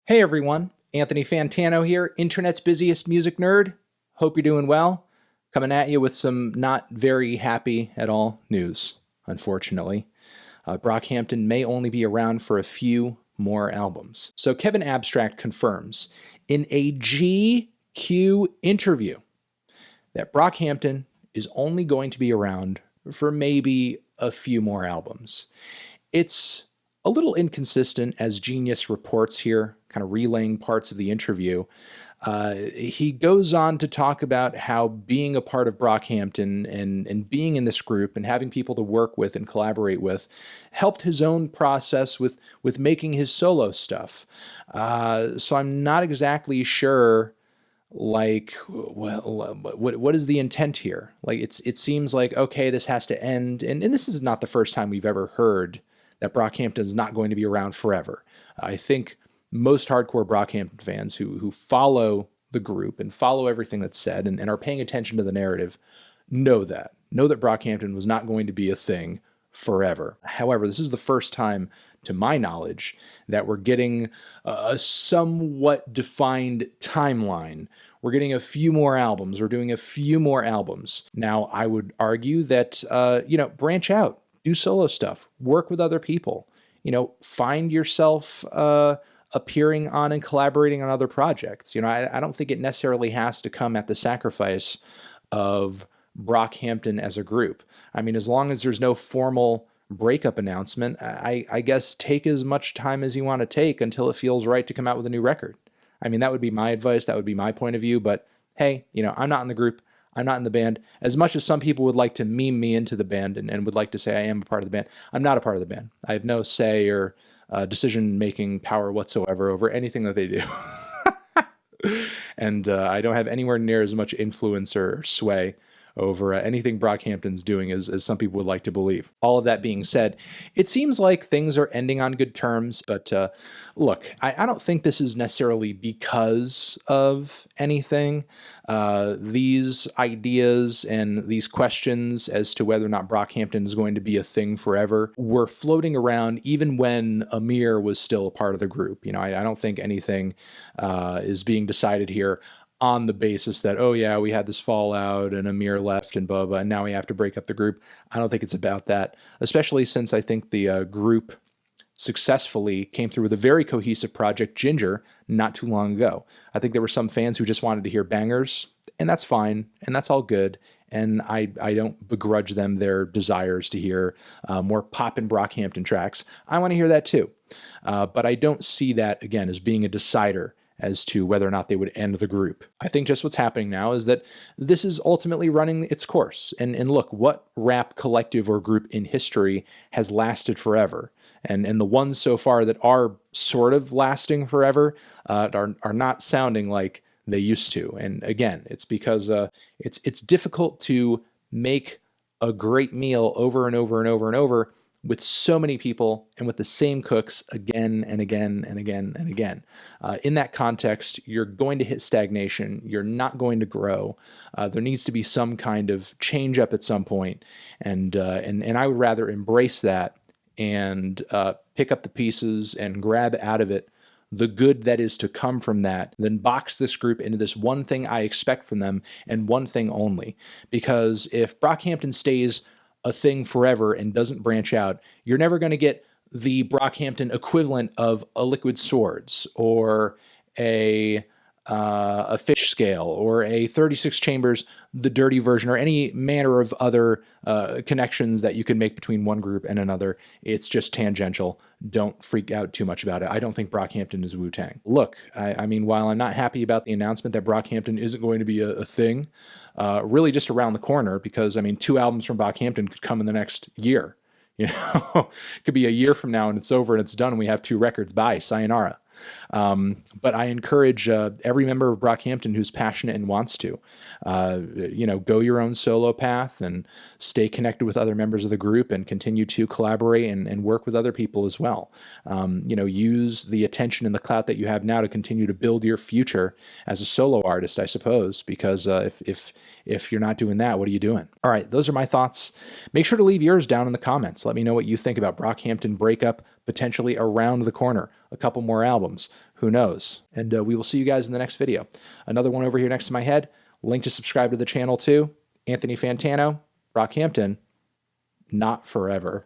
Hey everyone, Anthony Fantano here, internet's busiest music nerd. Hope you're doing well. Coming at you with some not very happy at all news, unfortunately. Brockhampton may only be around for a few more albums. So Kevin Abstract confirms in a GQ interview that Brockhampton is only going to be around for maybe a few more albums. It's a little inconsistent as Genius reports here, kind of relaying parts of the interview. He goes on to talk about how being a part of Brockhampton and being in this group and having people to work with and collaborate with helped his own process with making his solo stuff. So I'm not exactly sure, like, well, what is the intent here? Like, it seems like, okay, this has to end. And this is not the first time we've ever heard that Brockhampton is not going to be around forever. I think most hardcore Brockhampton fans who follow the group and follow everything that's said and are paying attention to the narrative know that Brockhampton was not going to be a thing forever. However, this is the first time, to my knowledge, that we're getting a somewhat defined timeline. We're getting a few more albums. We're doing a few more albums. Now, I would argue that, branch out. Do solo stuff, work with other people, find yourself appearing on and collaborating on other projects. I don't think it necessarily has to come at the sacrifice of Brockhampton as a group. I mean, as long as there's no formal breakup announcement, I guess take as much time as you want to take until it feels right to come out with a new record. I mean, that would be my advice. That would be my point of view. But hey, I'm not in the group. I'm not in the band. As much as some people would like to meme me into the band and would like to say I am a part of the band, I'm not a part of the band. I have no say or decision-making power whatsoever over anything that they do. And I don't have anywhere near as much influence or sway over anything Brockhampton's doing as some people would like to believe. All of that being said, it seems like things are ending on good terms, but look, I don't think this is necessarily because of anything. These ideas and these questions as to whether or not Brockhampton is going to be a thing forever were floating around even when Amir was still a part of the group. I don't think anything is being decided here on the basis that, oh yeah, we had this fallout and Amir left and blah, blah, and now we have to break up the group. I don't think it's about that, especially since I think the group successfully came through with a very cohesive project, Ginger, not too long ago. I think there were some fans who just wanted to hear bangers, and that's fine, and that's all good. And I don't begrudge them their desires to hear more poppin' Brockhampton tracks. I want to hear that too. But I don't see that, again, as being a decider as to whether or not they would end the group. I think just what's happening now is that this is ultimately running its course. And look, what rap collective or group in history has lasted forever? And the ones so far that are sort of lasting forever are not sounding like they used to. And again, it's because it's difficult to make a great meal over and over and over and over with so many people and with the same cooks again and again and again and again. In that context, you're going to hit stagnation. You're not going to grow. There needs to be some kind of change up at some point. And I would rather embrace that and pick up the pieces and grab out of it the good that is to come from that, than box this group into this one thing I expect from them and one thing only. Because if Brockhampton stays a thing forever and doesn't branch out, you're never going to get the Brockhampton equivalent of a Liquid Swords or a fish scale or a 36 chambers, the dirty version, or any manner of other connections that you can make between one group and another. It's just tangential. Don't freak out too much about it. I don't think Brockhampton is Wu-Tang. Look, I mean, while I'm not happy about the announcement that Brockhampton isn't going to be a thing, really just around the corner, because, I mean, 2 albums from Brockhampton could come in the next year. It could be a year from now and it's over and it's done and we have 2 records. Bye, sayonara. But I encourage every member of Brockhampton who's passionate and wants to, go your own solo path and stay connected with other members of the group and continue to collaborate and work with other people as well. Use the attention and the clout that you have now to continue to build your future as a solo artist, I suppose, because if you're not doing that, what are you doing? All right, those are my thoughts. Make sure to leave yours down in the comments. Let me know what you think about Brockhampton breakup potentially around the corner, a couple more albums. Who knows? And we will see you guys in the next video. Another one over here next to my head. Link to subscribe to the channel too. Anthony Fantano, Brockhampton, not forever.